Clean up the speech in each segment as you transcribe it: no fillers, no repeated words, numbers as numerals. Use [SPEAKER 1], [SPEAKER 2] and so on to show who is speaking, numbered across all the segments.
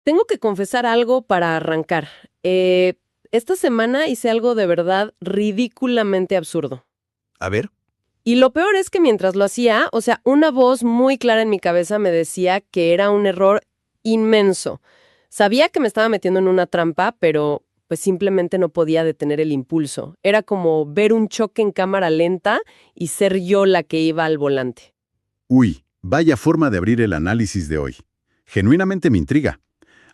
[SPEAKER 1] Tengo que confesar algo para arrancar. Esta semana hice algo de verdad ridículamente absurdo.
[SPEAKER 2] A ver,
[SPEAKER 1] Y lo peor es que mientras lo hacía, o sea, una voz muy clara en mi cabeza me decía que era un error inmenso. Sabía que me estaba metiendo en una trampa, pero pues simplemente no podía detener el impulso. Era como ver un choque en cámara lenta y ser yo la que iba al volante.
[SPEAKER 2] uy, vaya forma de abrir el análisis de hoy. Genuinamente me intriga.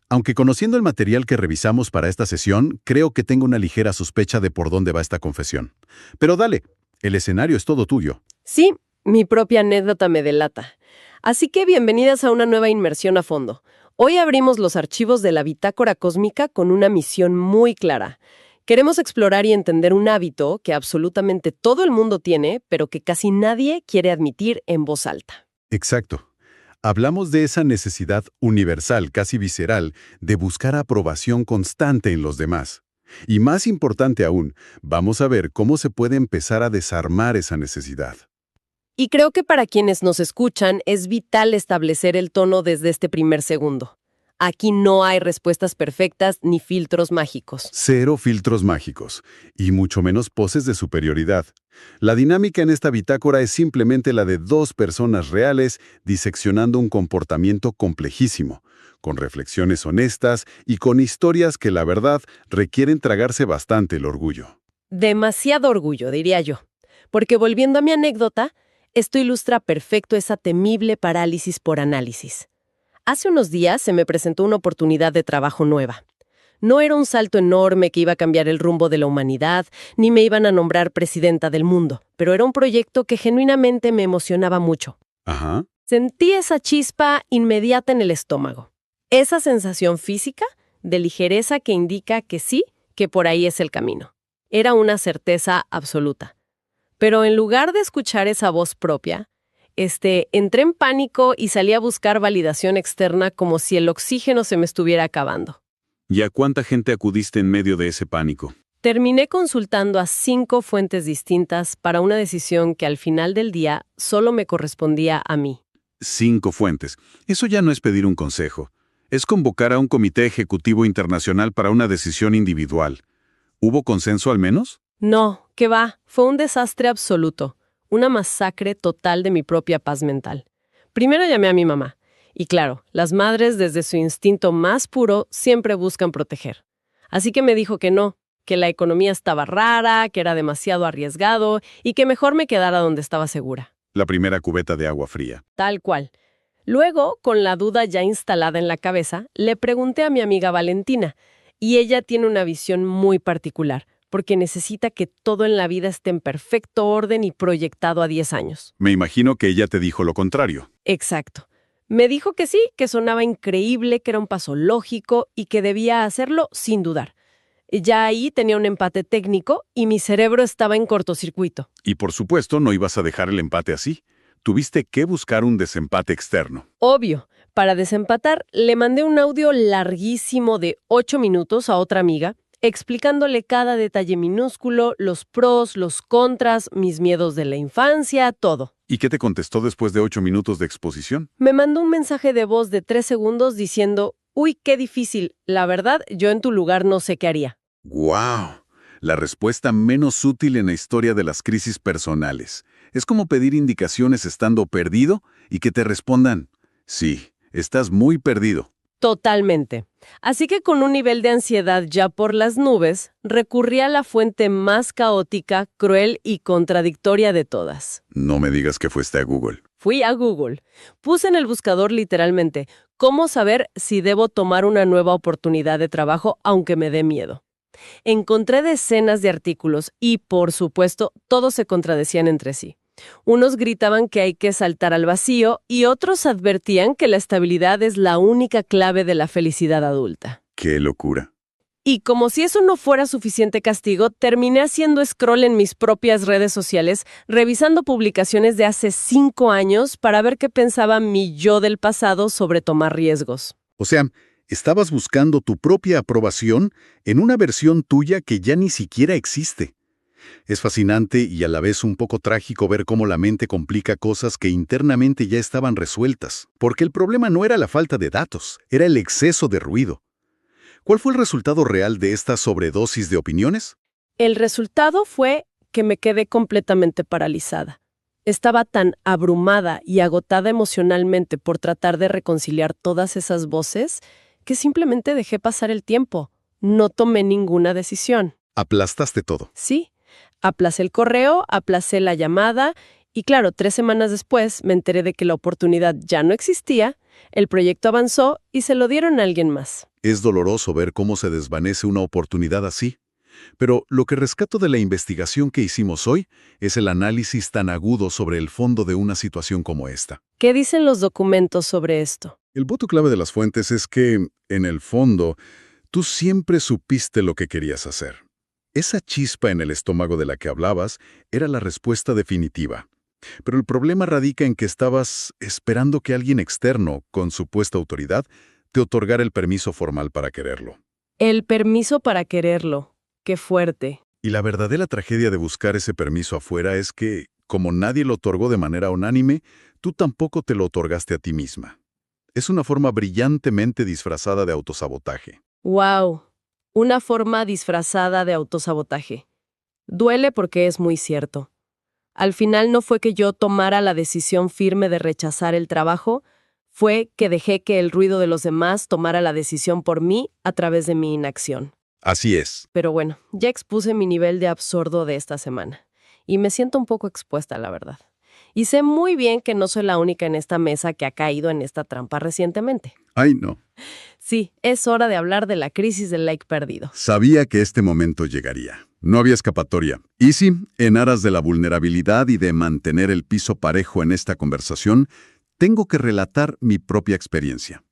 [SPEAKER 2] Aunque conociendo el material que revisamos para esta sesión, creo que tengo una ligera sospecha de por dónde va esta confesión. Pero dale, el escenario es todo tuyo.
[SPEAKER 1] Sí, mi propia anécdota me delata. Así que bienvenidas a una nueva inmersión a fondo. Hoy abrimos los archivos de la Bitácora Cósmica con una misión muy clara. Queremos explorar y entender un hábito que absolutamente todo el mundo tiene, pero que casi nadie quiere admitir en voz alta.
[SPEAKER 2] Exacto. Hablamos de esa necesidad universal, casi visceral, de buscar aprobación constante en los demás. Y más importante aún, vamos a ver cómo se puede empezar a desarmar esa necesidad.
[SPEAKER 1] Y creo que para quienes nos escuchan es vital establecer el tono desde este primer segundo. Aquí no hay respuestas perfectas ni filtros mágicos.
[SPEAKER 2] Cero filtros mágicos, y mucho menos poses de superioridad. La dinámica en esta bitácora es simplemente la de dos personas reales diseccionando un comportamiento complejísimo, con reflexiones honestas y con historias que, la verdad, requieren tragarse bastante el orgullo.
[SPEAKER 1] Demasiado orgullo, diría yo. Porque volviendo a mi anécdota, esto ilustra perfecto esa temible parálisis por análisis. Hace unos días se me presentó una oportunidad de trabajo nueva. No era un salto enorme que iba a cambiar el rumbo de la humanidad, ni me iban a nombrar presidenta del mundo, pero era un proyecto que genuinamente me emocionaba mucho.
[SPEAKER 2] Ajá.
[SPEAKER 1] Sentí esa chispa inmediata en el estómago. Esa sensación física de ligereza que indica que sí, que por ahí es el camino. Era una certeza absoluta. Pero en lugar de escuchar esa voz propia, entré en pánico y salí a buscar validación externa como si el oxígeno se me estuviera acabando.
[SPEAKER 3] ¿Y a cuánta gente acudiste en medio de ese pánico?
[SPEAKER 1] Terminé consultando a 5 fuentes distintas para una decisión que al final del día solo me correspondía a mí.
[SPEAKER 3] 5 fuentes. Eso ya no es pedir un consejo. Es convocar a un comité ejecutivo internacional para una decisión individual. ¿Hubo consenso al menos?
[SPEAKER 1] No, ¿qué va? Fue un desastre absoluto. Una masacre total de mi propia paz mental. Primero llamé a mi mamá. Y claro, las madres desde su instinto más puro siempre buscan proteger. Así que me dijo que no, que la economía estaba rara, que era demasiado arriesgado y que mejor me quedara donde estaba segura.
[SPEAKER 3] La primera cubeta de agua fría.
[SPEAKER 1] Tal cual. Luego, con la duda ya instalada en la cabeza, le pregunté a mi amiga Valentina, y ella tiene una visión muy particular, porque necesita que todo en la vida esté en perfecto orden y proyectado a 10 años.
[SPEAKER 3] Me imagino que ella te dijo lo contrario.
[SPEAKER 1] Exacto. Me dijo que sí, que sonaba increíble, que era un paso lógico y que debía hacerlo sin dudar. Ya ahí tenía un empate técnico y mi cerebro estaba en cortocircuito.
[SPEAKER 3] Y por supuesto no ibas a dejar el empate así. Tuviste que buscar un desempate externo.
[SPEAKER 1] Obvio. Para desempatar, le mandé un audio larguísimo de 8 minutos a otra amiga, explicándole cada detalle minúsculo, los pros, los contras, mis miedos de la infancia, todo.
[SPEAKER 3] ¿Y qué te contestó después de 8 minutos de exposición?
[SPEAKER 1] Me mandó un mensaje de voz de 3 segundos diciendo, «Uy, qué difícil, la verdad, yo en tu lugar no sé qué haría».
[SPEAKER 3] ¡Guau! La respuesta menos útil en la historia de las crisis personales. Es como pedir indicaciones estando perdido y que te respondan, sí, estás muy perdido.
[SPEAKER 1] Totalmente. Así que con un nivel de ansiedad ya por las nubes, recurrí a la fuente más caótica, cruel y contradictoria de todas.
[SPEAKER 3] No me digas que fuiste a Google.
[SPEAKER 1] Fui a Google. Puse en el buscador literalmente, ¿cómo saber si debo tomar una nueva oportunidad de trabajo aunque me dé miedo? Encontré decenas de artículos y, por supuesto, todos se contradecían entre sí. Unos gritaban que hay que saltar al vacío y otros advertían que la estabilidad es la única clave de la felicidad adulta.
[SPEAKER 3] ¡Qué locura!
[SPEAKER 1] Y como si eso no fuera suficiente castigo, terminé haciendo scroll en mis propias redes sociales, revisando publicaciones de hace 5 años para ver qué pensaba mi yo del pasado sobre tomar riesgos.
[SPEAKER 2] O sea, estabas buscando tu propia aprobación en una versión tuya que ya ni siquiera existe. Es fascinante y a la vez un poco trágico ver cómo la mente complica cosas que internamente ya estaban resueltas, porque el problema no era la falta de datos, era el exceso de ruido. ¿Cuál fue el resultado real de esta sobredosis de opiniones?
[SPEAKER 1] El resultado fue que me quedé completamente paralizada. Estaba tan abrumada y agotada emocionalmente por tratar de reconciliar todas esas voces que simplemente dejé pasar el tiempo. No tomé ninguna decisión.
[SPEAKER 2] Aplastaste todo.
[SPEAKER 1] Sí, aplacé el correo, aplacé la llamada y claro, 3 semanas después me enteré de que la oportunidad ya no existía, el proyecto avanzó y se lo dieron a alguien más.
[SPEAKER 2] Es doloroso ver cómo se desvanece una oportunidad así. Pero lo que rescato de la investigación que hicimos hoy es el análisis tan agudo sobre el fondo de una situación como esta.
[SPEAKER 1] ¿Qué dicen los documentos sobre esto?
[SPEAKER 2] El voto clave de las fuentes es que, en el fondo, tú siempre supiste lo que querías hacer. Esa chispa en el estómago de la que hablabas era la respuesta definitiva. Pero el problema radica en que estabas esperando que alguien externo, con supuesta autoridad, te otorgara el permiso formal para quererlo.
[SPEAKER 1] El permiso para quererlo. Qué fuerte.
[SPEAKER 2] Y la verdadera tragedia de buscar ese permiso afuera es que, como nadie lo otorgó de manera unánime, tú tampoco te lo otorgaste a ti misma. Es una forma brillantemente disfrazada de autosabotaje.
[SPEAKER 1] ¡Wow! Una forma disfrazada de autosabotaje. Duele porque es muy cierto. Al final no fue que yo tomara la decisión firme de rechazar el trabajo, fue que dejé que el ruido de los demás tomara la decisión por mí a través de mi inacción.
[SPEAKER 2] Así es.
[SPEAKER 1] Pero bueno, ya expuse mi nivel de absurdo de esta semana. Y me siento un poco expuesta, la verdad. Y sé muy bien que no soy la única en esta mesa que ha caído en esta trampa recientemente.
[SPEAKER 2] Ay, no.
[SPEAKER 1] Sí, es hora de hablar de la crisis del like perdido.
[SPEAKER 2] Sabía que este momento llegaría. No había escapatoria. Y sí, en aras de la vulnerabilidad y de mantener el piso parejo en esta conversación, tengo que relatar mi propia experiencia.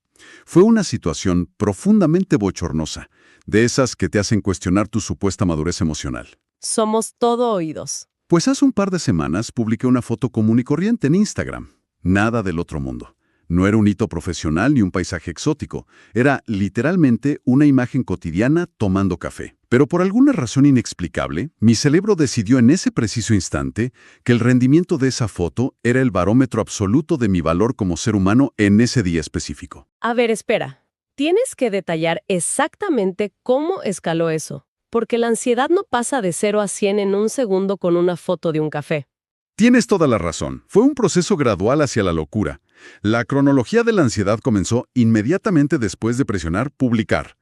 [SPEAKER 2] Fue una situación profundamente bochornosa, de esas que te hacen cuestionar tu supuesta madurez emocional.
[SPEAKER 1] Somos todo oídos.
[SPEAKER 2] Pues hace un par de semanas publiqué una foto común y corriente en Instagram. Nada del otro mundo. No era un hito profesional ni un paisaje exótico. Era literalmente una imagen cotidiana tomando café. Pero por alguna razón inexplicable, mi cerebro decidió en ese preciso instante que el rendimiento de esa foto era el barómetro absoluto de mi valor como ser humano en ese día específico.
[SPEAKER 1] A ver, espera. Tienes que detallar exactamente cómo escaló eso, porque la ansiedad no pasa de 0 a 100 en un segundo con una foto de un café.
[SPEAKER 2] Tienes toda la razón. Fue un proceso gradual hacia la locura. La cronología de la ansiedad comenzó inmediatamente después de presionar publicar.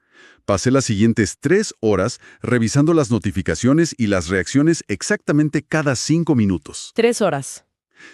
[SPEAKER 2] Pasé las siguientes 3 horas revisando las notificaciones y las reacciones exactamente cada 5 minutos.
[SPEAKER 1] 3 horas.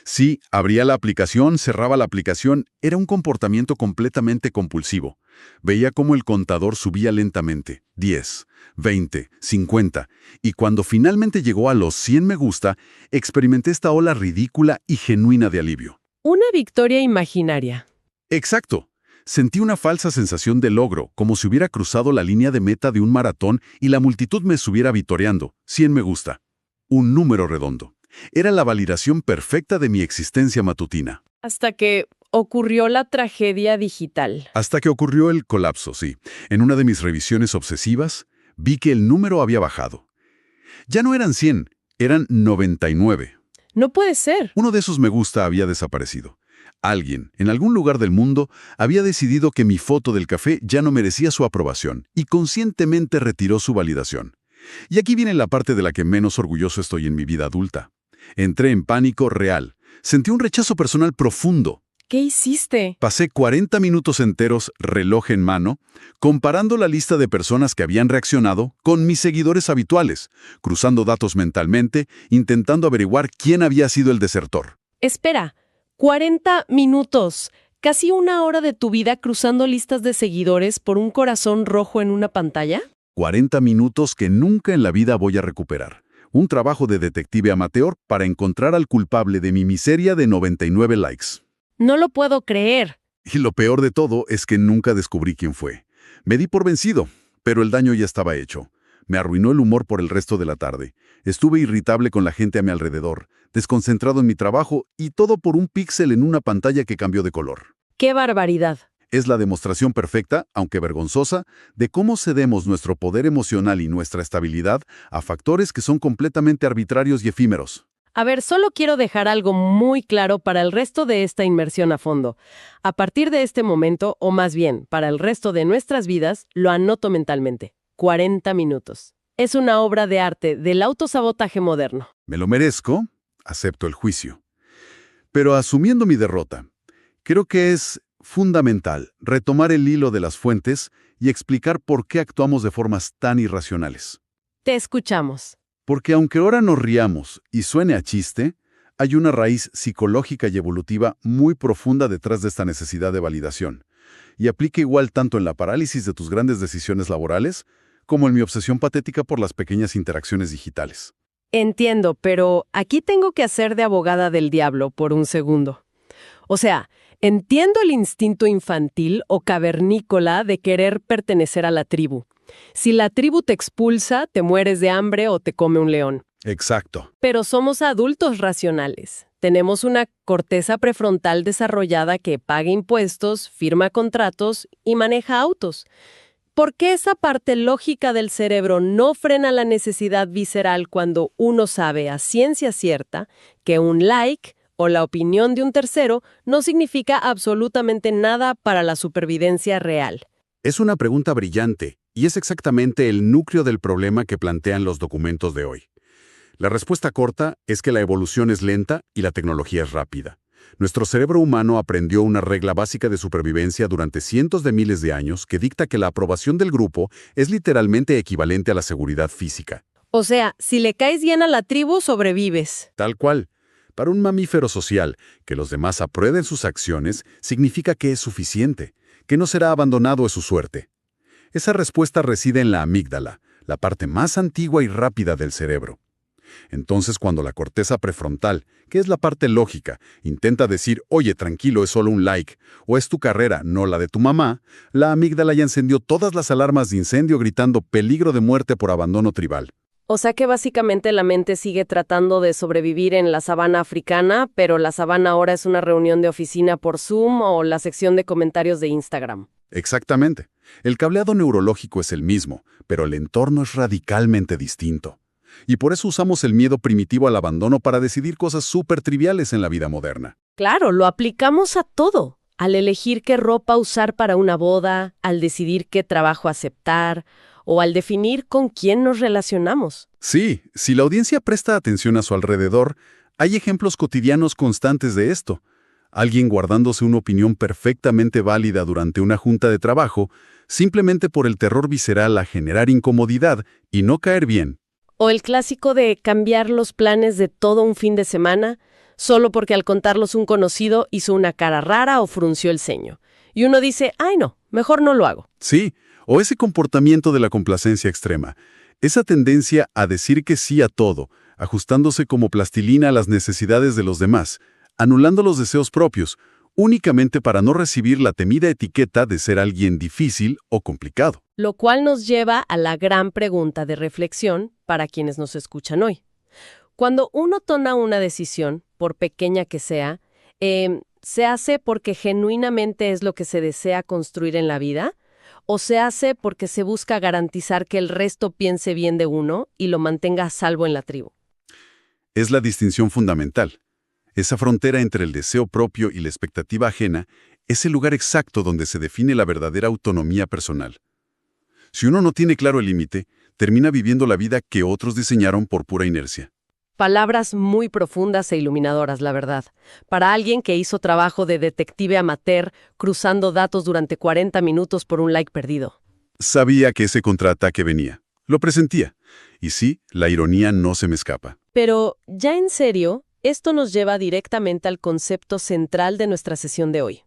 [SPEAKER 2] Sí, abría la aplicación, cerraba la aplicación. Era un comportamiento completamente compulsivo. Veía cómo el contador subía lentamente. 10, 20, 50. Y cuando finalmente llegó a los 100 me gusta, experimenté esta ola ridícula y genuina de alivio.
[SPEAKER 1] Una victoria imaginaria.
[SPEAKER 2] Exacto. Sentí una falsa sensación de logro, como si hubiera cruzado la línea de meta de un maratón y la multitud me estuviera vitoreando. 100 me gusta. Un número redondo. Era la validación perfecta de mi existencia matutina.
[SPEAKER 1] Hasta que ocurrió la tragedia digital.
[SPEAKER 2] Hasta que ocurrió el colapso, sí. En una de mis revisiones obsesivas, vi que el número había bajado. Ya no eran 100, eran 99.
[SPEAKER 1] No puede ser.
[SPEAKER 2] Uno de esos me gusta había desaparecido. Alguien, en algún lugar del mundo, había decidido que mi foto del café ya no merecía su aprobación y conscientemente retiró su validación. Y aquí viene la parte de la que menos orgulloso estoy en mi vida adulta. Entré en pánico real. Sentí un rechazo personal profundo.
[SPEAKER 1] ¿Qué hiciste?
[SPEAKER 2] Pasé 40 minutos enteros, reloj en mano, comparando la lista de personas que habían reaccionado con mis seguidores habituales, cruzando datos mentalmente, intentando averiguar quién había sido el desertor.
[SPEAKER 1] Espera, 40 minutos. ¿Casi 1 hora de tu vida cruzando listas de seguidores por un corazón rojo en una pantalla?
[SPEAKER 2] 40 minutos que nunca en la vida voy a recuperar. Un trabajo de detective amateur para encontrar al culpable de mi miseria de 99 likes.
[SPEAKER 1] No lo puedo creer.
[SPEAKER 2] Y lo peor de todo es que nunca descubrí quién fue. Me di por vencido, pero el daño ya estaba hecho. Me arruinó el humor por el resto de la tarde. Estuve irritable con la gente a mi alrededor, desconcentrado en mi trabajo y todo por un píxel en una pantalla que cambió de color.
[SPEAKER 1] ¡Qué barbaridad!
[SPEAKER 2] Es la demostración perfecta, aunque vergonzosa, de cómo cedemos nuestro poder emocional y nuestra estabilidad a factores que son completamente arbitrarios y efímeros.
[SPEAKER 1] A ver, solo quiero dejar algo muy claro para el resto de esta inmersión a fondo. A partir de este momento, o más bien, para el resto de nuestras vidas, lo anoto mentalmente. 40 minutos. Es una obra de arte del autosabotaje moderno.
[SPEAKER 2] Me lo merezco, acepto el juicio. Pero asumiendo mi derrota, creo que es fundamental retomar el hilo de las fuentes y explicar por qué actuamos de formas tan irracionales.
[SPEAKER 1] Te escuchamos.
[SPEAKER 2] Porque aunque ahora nos riamos y suene a chiste, hay una raíz psicológica y evolutiva muy profunda detrás de esta necesidad de validación. Y aplica igual tanto en la parálisis de tus grandes decisiones laborales, como en mi obsesión patética por las pequeñas interacciones digitales.
[SPEAKER 1] Entiendo, pero aquí tengo que hacer de abogada del diablo por un segundo. O sea, entiendo el instinto infantil o cavernícola de querer pertenecer a la tribu. Si la tribu te expulsa, te mueres de hambre o te come un león.
[SPEAKER 2] Exacto.
[SPEAKER 1] Pero somos adultos racionales. Tenemos una corteza prefrontal desarrollada que paga impuestos, firma contratos y maneja autos. ¿Por qué esa parte lógica del cerebro no frena la necesidad visceral cuando uno sabe a ciencia cierta que un like o la opinión de un tercero no significa absolutamente nada para la supervivencia real?
[SPEAKER 2] Es una pregunta brillante, y es exactamente el núcleo del problema que plantean los documentos de hoy. La respuesta corta es que la evolución es lenta y la tecnología es rápida. Nuestro cerebro humano aprendió una regla básica de supervivencia durante cientos de miles de años que dicta que la aprobación del grupo es literalmente equivalente a la seguridad física.
[SPEAKER 1] O sea, si le caes bien a la tribu, sobrevives.
[SPEAKER 2] Tal cual. Para un mamífero social, que los demás aprueben sus acciones significa que es suficiente, que no será abandonado a su suerte. Esa respuesta reside en la amígdala, la parte más antigua y rápida del cerebro. Entonces, cuando la corteza prefrontal, que es la parte lógica, intenta decir, oye, tranquilo, es solo un like, o es tu carrera, no la de tu mamá, la amígdala ya encendió todas las alarmas de incendio gritando peligro de muerte por abandono tribal.
[SPEAKER 1] O sea que básicamente la mente sigue tratando de sobrevivir en la sabana africana, pero la sabana ahora es una reunión de oficina por Zoom o la sección de comentarios de Instagram.
[SPEAKER 2] Exactamente. El cableado neurológico es el mismo, pero el entorno es radicalmente distinto. Y por eso usamos el miedo primitivo al abandono para decidir cosas súper triviales en la vida moderna.
[SPEAKER 1] Claro, lo aplicamos a todo. Al elegir qué ropa usar para una boda, al decidir qué trabajo aceptar, o al definir con quién nos relacionamos.
[SPEAKER 2] Sí, si la audiencia presta atención a su alrededor, hay ejemplos cotidianos constantes de esto. Alguien guardándose una opinión perfectamente válida durante una junta de trabajo, simplemente por el terror visceral a generar incomodidad y no caer bien.
[SPEAKER 1] O el clásico de cambiar los planes de todo un fin de semana, solo porque al contarlos un conocido hizo una cara rara o frunció el ceño. Y uno dice, ay no, mejor no lo hago.
[SPEAKER 2] Sí, o ese comportamiento de la complacencia extrema, esa tendencia a decir que sí a todo, ajustándose como plastilina a las necesidades de los demás, anulando los deseos propios, únicamente para no recibir la temida etiqueta de ser alguien difícil o complicado.
[SPEAKER 1] Lo cual nos lleva a la gran pregunta de reflexión para quienes nos escuchan hoy. Cuando uno toma una decisión, por pequeña que sea, ¿se hace porque genuinamente es lo que se desea construir en la vida? ¿O se hace porque se busca garantizar que el resto piense bien de uno y lo mantenga a salvo en la tribu?
[SPEAKER 2] Es la distinción fundamental. Esa frontera entre el deseo propio y la expectativa ajena es el lugar exacto donde se define la verdadera autonomía personal. Si uno no tiene claro el límite, termina viviendo la vida que otros diseñaron por pura inercia.
[SPEAKER 1] Palabras muy profundas e iluminadoras, la verdad. Para alguien que hizo trabajo de detective amateur, cruzando datos durante 40 minutos por un like perdido.
[SPEAKER 2] Sabía que ese contraataque venía. Lo presentía. Y sí, la ironía no se me escapa.
[SPEAKER 1] Pero, ya en serio, esto nos lleva directamente al concepto central de nuestra sesión de hoy.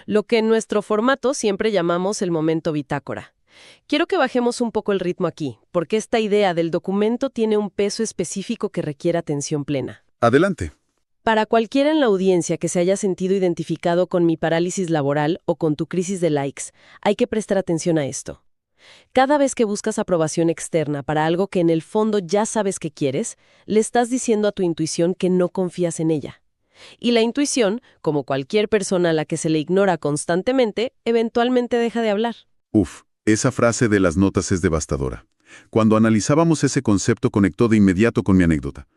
[SPEAKER 1] Lo que en nuestro formato siempre llamamos el momento bitácora. Quiero que bajemos un poco el ritmo aquí, porque esta idea del documento tiene un peso específico que requiere atención plena.
[SPEAKER 2] Adelante.
[SPEAKER 1] Para cualquiera en la audiencia que se haya sentido identificado con mi parálisis laboral o con tu crisis de likes, hay que prestar atención a esto. Cada vez que buscas aprobación externa para algo que en el fondo ya sabes que quieres, le estás diciendo a tu intuición que no confías en ella. Y la intuición, como cualquier persona a la que se le ignora constantemente, eventualmente deja de hablar.
[SPEAKER 3] Uf, esa frase de las notas es devastadora. Cuando analizábamos ese concepto conectó de inmediato con mi anécdota.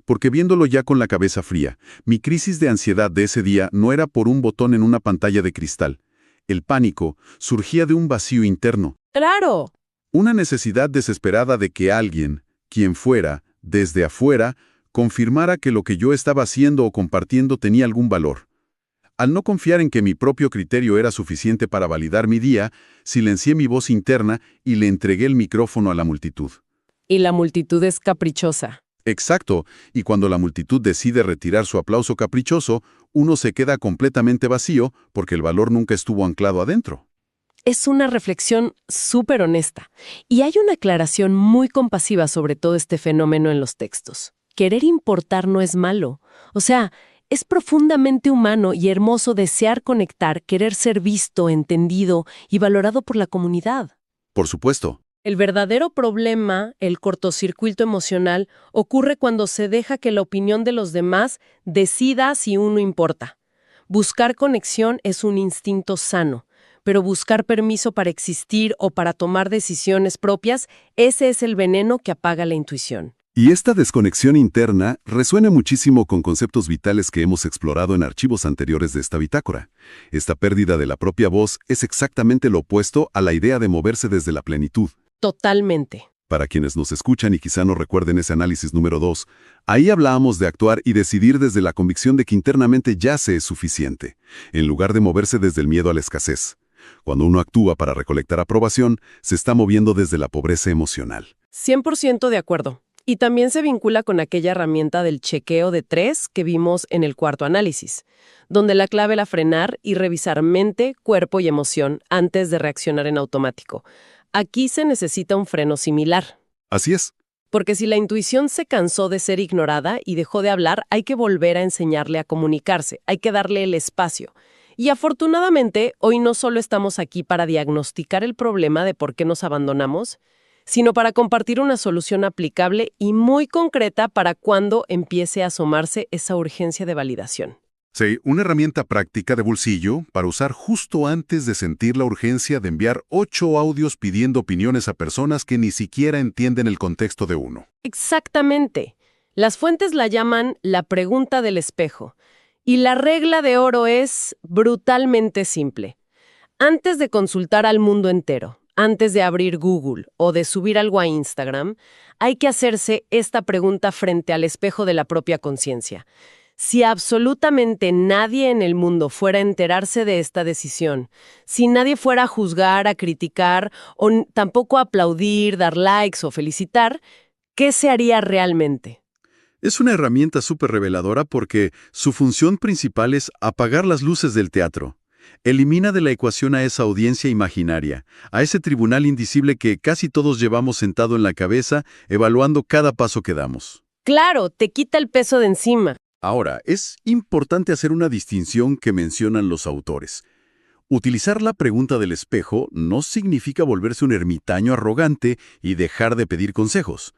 [SPEAKER 3] Porque viéndolo ya con la cabeza fría, mi crisis de ansiedad de ese día no era por un botón en una pantalla de cristal. El pánico surgía de un vacío interno.
[SPEAKER 1] ¡Claro!
[SPEAKER 3] Una necesidad desesperada de que alguien, quien fuera, desde afuera, confirmara que lo que yo estaba haciendo o compartiendo tenía algún valor. Al no confiar en que mi propio criterio era suficiente para validar mi día, silencié mi voz interna y le entregué el micrófono a la multitud.
[SPEAKER 1] Y la multitud es caprichosa.
[SPEAKER 3] Exacto, y cuando la multitud decide retirar su aplauso caprichoso, uno se queda completamente vacío porque el valor nunca estuvo anclado adentro.
[SPEAKER 1] Es una reflexión súper honesta. Y hay una aclaración muy compasiva sobre todo este fenómeno en los textos. Querer importar no es malo. O sea, es profundamente humano y hermoso desear conectar, querer ser visto, entendido y valorado por la comunidad.
[SPEAKER 3] Por supuesto.
[SPEAKER 1] El verdadero problema, el cortocircuito emocional, ocurre cuando se deja que la opinión de los demás decida si uno importa. Buscar conexión es un instinto sano, pero buscar permiso para existir o para tomar decisiones propias, ese es el veneno que apaga la intuición.
[SPEAKER 4] Y esta desconexión interna resuena muchísimo con conceptos vitales que hemos explorado en archivos anteriores de esta bitácora. Esta pérdida de la propia voz es exactamente lo opuesto a la idea de moverse desde la plenitud.
[SPEAKER 1] Totalmente.
[SPEAKER 4] Para quienes nos escuchan y quizá no recuerden ese análisis número 2, ahí hablábamos de actuar y decidir desde la convicción de que internamente ya se es suficiente, en lugar de moverse desde el miedo a la escasez. Cuando uno actúa para recolectar aprobación, se está moviendo desde la pobreza emocional.
[SPEAKER 1] 100% de acuerdo. Y también se vincula con aquella herramienta del chequeo de 3 que vimos en el cuarto análisis, donde la clave era frenar y revisar mente, cuerpo y emoción antes de reaccionar en automático. Aquí se necesita un freno similar.
[SPEAKER 4] Así es.
[SPEAKER 1] Porque si la intuición se cansó de ser ignorada y dejó de hablar, hay que volver a enseñarle a comunicarse, hay que darle el espacio. Y afortunadamente, hoy no solo estamos aquí para diagnosticar el problema de por qué nos abandonamos, sino para compartir una solución aplicable y muy concreta para cuando empiece a asomarse esa urgencia de validación.
[SPEAKER 2] Sí, una herramienta práctica de bolsillo para usar justo antes de sentir la urgencia de enviar 8 audios pidiendo opiniones a personas que ni siquiera entienden el contexto de uno.
[SPEAKER 1] Exactamente. Las fuentes la llaman la pregunta del espejo. Y la regla de oro es brutalmente simple. Antes de consultar al mundo entero, antes de abrir Google o de subir algo a Instagram, hay que hacerse esta pregunta frente al espejo de la propia conciencia. Si absolutamente nadie en el mundo fuera a enterarse de esta decisión, si nadie fuera a juzgar, a criticar o tampoco a aplaudir, dar likes o felicitar, ¿qué se haría realmente?
[SPEAKER 2] Es una herramienta súper reveladora porque su función principal es apagar las luces del teatro. Elimina de la ecuación a esa audiencia imaginaria, a ese tribunal indicible que casi todos llevamos sentado en la cabeza, evaluando cada paso que damos.
[SPEAKER 1] Claro, te quita el peso de encima.
[SPEAKER 2] Ahora, es importante hacer una distinción que mencionan los autores. Utilizar la pregunta del espejo no significa volverse un ermitaño arrogante y dejar de pedir consejos.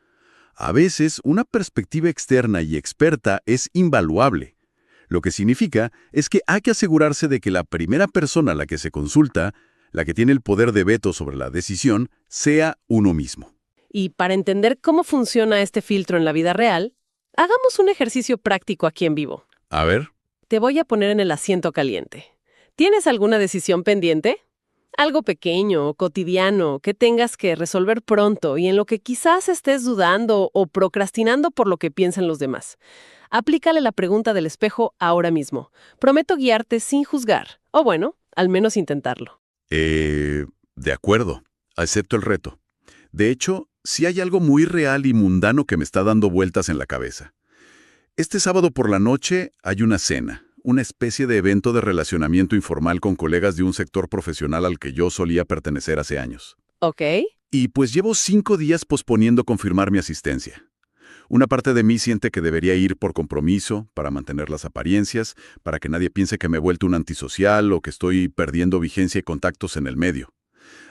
[SPEAKER 2] A veces, una perspectiva externa y experta es invaluable. Lo que significa es que hay que asegurarse de que la primera persona a la que se consulta, la que tiene el poder de veto sobre la decisión, sea uno mismo.
[SPEAKER 1] Y para entender cómo funciona este filtro en la vida real, hagamos un ejercicio práctico aquí en vivo.
[SPEAKER 2] A ver.
[SPEAKER 1] Te voy a poner en el asiento caliente. ¿Tienes alguna decisión pendiente? Algo pequeño o cotidiano que tengas que resolver pronto y en lo que quizás estés dudando o procrastinando por lo que piensan los demás. Aplícale la pregunta del espejo ahora mismo. Prometo guiarte sin juzgar. O bueno, al menos intentarlo.
[SPEAKER 2] De acuerdo. Acepto el reto. De hecho, sí hay algo muy real y mundano que me está dando vueltas en la cabeza. Este sábado por la noche hay una cena. Una especie de evento de relacionamiento informal con colegas de un sector profesional al que yo solía pertenecer hace años.
[SPEAKER 1] ¿Ok?
[SPEAKER 2] Y pues llevo 5 días posponiendo confirmar mi asistencia. Una parte de mí siente que debería ir por compromiso, para mantener las apariencias, para que nadie piense que me he vuelto un antisocial o que estoy perdiendo vigencia y contactos en el medio.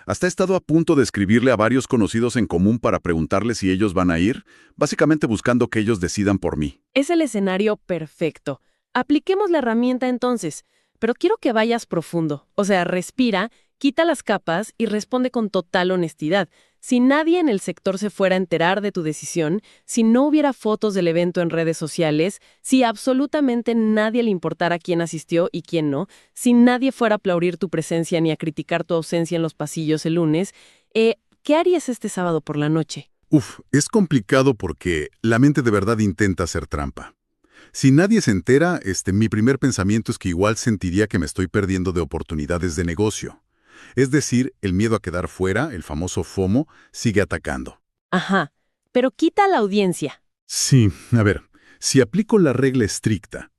[SPEAKER 2] Hasta he estado a punto de escribirle a varios conocidos en común para preguntarles si ellos van a ir, básicamente buscando que ellos decidan por mí.
[SPEAKER 1] Es el escenario perfecto. Apliquemos la herramienta entonces, pero quiero que vayas profundo. O sea, respira, quita las capas y responde con total honestidad. Si nadie en el sector se fuera a enterar de tu decisión, si no hubiera fotos del evento en redes sociales, si absolutamente nadie le importara quién asistió y quién no, si nadie fuera a aplaudir tu presencia ni a criticar tu ausencia en los pasillos el lunes, ¿qué harías este sábado por la noche?
[SPEAKER 4] Es complicado porque la mente de verdad intenta hacer trampa. Si nadie se entera, mi primer pensamiento es que igual sentiría que me estoy perdiendo de oportunidades de negocio. Es decir, el miedo a quedar fuera, el famoso FOMO, sigue atacando.
[SPEAKER 1] Ajá, pero quita a la audiencia.
[SPEAKER 4] Sí, a ver, si aplico la regla estricta,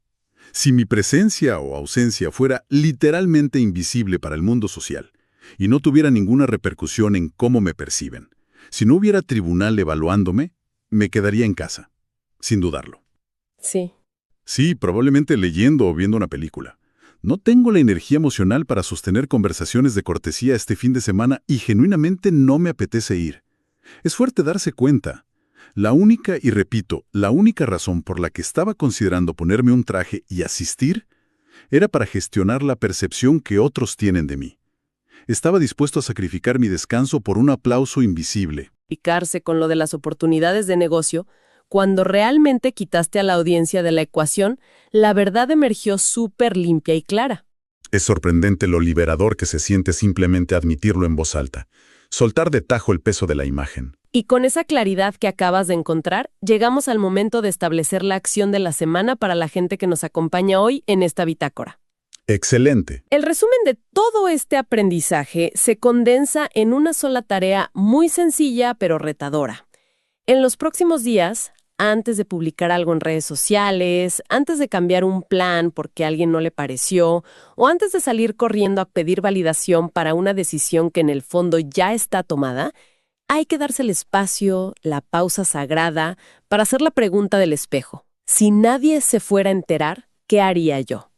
[SPEAKER 4] si mi presencia o ausencia fuera literalmente invisible para el mundo social y no tuviera ninguna repercusión en cómo me perciben, si no hubiera tribunal evaluándome, me quedaría en casa, sin dudarlo.
[SPEAKER 1] Sí.
[SPEAKER 4] Sí, probablemente leyendo o viendo una película. No tengo la energía emocional para sostener conversaciones de cortesía este fin de semana y genuinamente no me apetece ir. Es fuerte darse cuenta. La única, y repito, la única razón por la que estaba considerando ponerme un traje y asistir era para gestionar la percepción que otros tienen de mí. Estaba dispuesto a sacrificar mi descanso por un aplauso invisible.
[SPEAKER 1] Picarse con lo de las oportunidades de negocio. Cuando realmente quitaste a la audiencia de la ecuación, la verdad emergió súper limpia y clara.
[SPEAKER 4] Es sorprendente lo liberador que se siente simplemente admitirlo en voz alta. Soltar de tajo el peso de la imagen.
[SPEAKER 1] Y con esa claridad que acabas de encontrar, llegamos al momento de establecer la acción de la semana para la gente que nos acompaña hoy en esta bitácora.
[SPEAKER 4] Excelente.
[SPEAKER 1] El resumen de todo este aprendizaje se condensa en una sola tarea muy sencilla pero retadora. En los próximos días, antes de publicar algo en redes sociales, antes de cambiar un plan porque a alguien no le pareció, o antes de salir corriendo a pedir validación para una decisión que en el fondo ya está tomada, hay que darse el espacio, la pausa sagrada, para hacer la pregunta del espejo. Si nadie se fuera a enterar, ¿qué haría yo?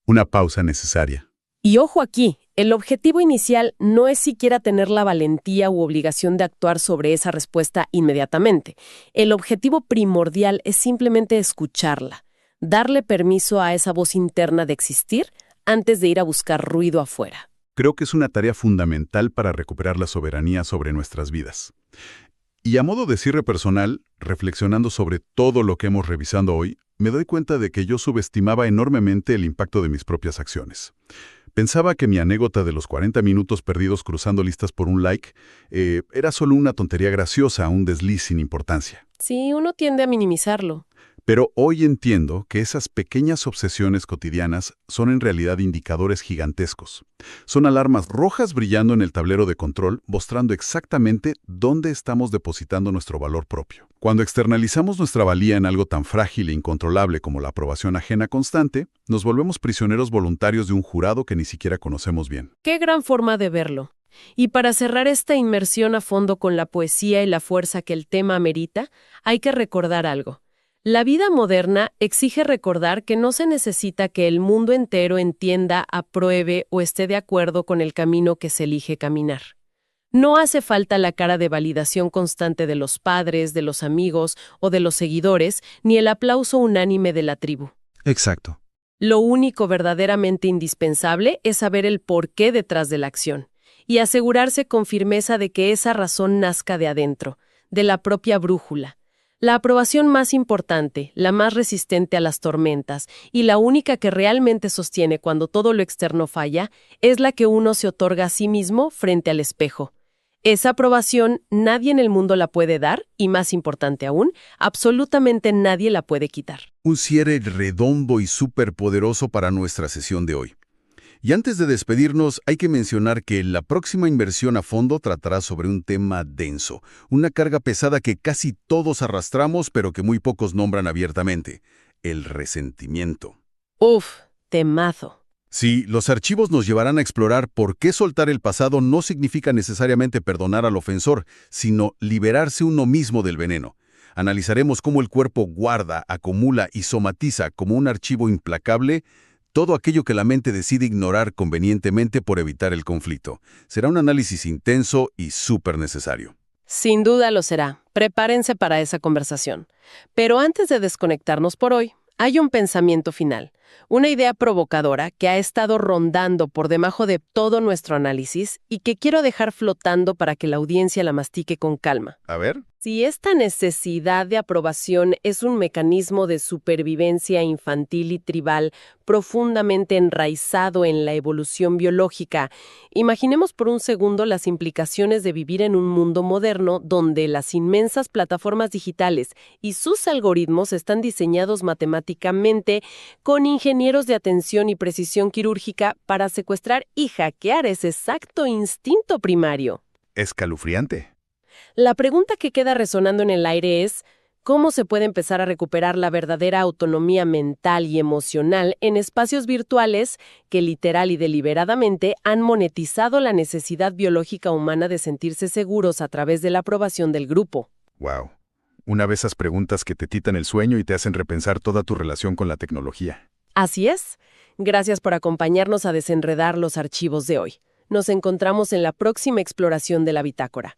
[SPEAKER 4] Una pausa necesaria.
[SPEAKER 1] Y ojo aquí, el objetivo inicial no es siquiera tener la valentía u obligación de actuar sobre esa respuesta inmediatamente. El objetivo primordial es simplemente escucharla, darle permiso a esa voz interna de existir antes de ir a buscar ruido afuera.
[SPEAKER 4] Creo que es una tarea fundamental para recuperar la soberanía sobre nuestras vidas. Y a modo de cierre personal, reflexionando sobre todo lo que hemos revisado hoy, me doy cuenta de que yo subestimaba enormemente el impacto de mis propias acciones. Pensaba que mi anécdota de los 40 minutos perdidos cruzando listas por un like era solo una tontería graciosa, un desliz sin importancia.
[SPEAKER 1] Sí, uno tiende a minimizarlo.
[SPEAKER 4] Pero hoy entiendo que esas pequeñas obsesiones cotidianas son en realidad indicadores gigantescos. Son alarmas rojas brillando en el tablero de control, mostrando exactamente dónde estamos depositando nuestro valor propio. Cuando externalizamos nuestra valía en algo tan frágil e incontrolable como la aprobación ajena constante, nos volvemos prisioneros voluntarios de un jurado que ni siquiera conocemos bien.
[SPEAKER 1] Qué gran forma de verlo. Y para cerrar esta inmersión a fondo con la poesía y la fuerza que el tema amerita, hay que recordar algo. La vida moderna exige recordar que no se necesita que el mundo entero entienda, apruebe o esté de acuerdo con el camino que se elige caminar. No hace falta la cara de validación constante de los padres, de los amigos o de los seguidores, ni el aplauso unánime de la tribu.
[SPEAKER 4] Exacto.
[SPEAKER 1] Lo único verdaderamente indispensable es saber el porqué detrás de la acción y asegurarse con firmeza de que esa razón nazca de adentro, de la propia brújula. La aprobación más importante, la más resistente a las tormentas y la única que realmente sostiene cuando todo lo externo falla, es la que uno se otorga a sí mismo frente al espejo. Esa aprobación nadie en el mundo la puede dar y, más importante aún, absolutamente nadie la puede quitar.
[SPEAKER 3] Un cierre redondo y superpoderoso para nuestra sesión de hoy. Y antes de despedirnos, hay que mencionar que la próxima inversión a fondo tratará sobre un tema denso, una carga pesada que casi todos arrastramos, pero que muy pocos nombran abiertamente: el resentimiento.
[SPEAKER 1] Temazo.
[SPEAKER 3] Sí, los archivos nos llevarán a explorar por qué soltar el pasado no significa necesariamente perdonar al ofensor, sino liberarse uno mismo del veneno. Analizaremos cómo el cuerpo guarda, acumula y somatiza como un archivo implacable todo aquello que la mente decide ignorar convenientemente por evitar el conflicto. Será un análisis intenso y súper necesario.
[SPEAKER 1] Sin duda lo será. Prepárense para esa conversación. Pero antes de desconectarnos por hoy, Hay un pensamiento final, una idea provocadora que ha estado rondando por debajo de todo nuestro análisis y que quiero dejar flotando para que la audiencia la mastique con calma.
[SPEAKER 3] A ver.
[SPEAKER 1] Si esta necesidad de aprobación es un mecanismo de supervivencia infantil y tribal profundamente enraizado en la evolución biológica, imaginemos por un segundo las implicaciones de vivir en un mundo moderno donde las inmensas plataformas digitales y sus algoritmos están diseñados matemáticamente con ingenieros de atención y precisión quirúrgica para secuestrar y hackear ese exacto instinto primario.
[SPEAKER 3] Escalofriante.
[SPEAKER 1] La pregunta que queda resonando en el aire es, ¿cómo se puede empezar a recuperar la verdadera autonomía mental y emocional en espacios virtuales que literal y deliberadamente han monetizado la necesidad biológica humana de sentirse seguros a través de la aprobación del grupo?
[SPEAKER 3] Wow. Una de esas preguntas que te quitan el sueño y te hacen repensar toda tu relación con la tecnología.
[SPEAKER 1] Así es. Gracias por acompañarnos a desenredar los archivos de hoy. Nos encontramos en la próxima exploración de la bitácora.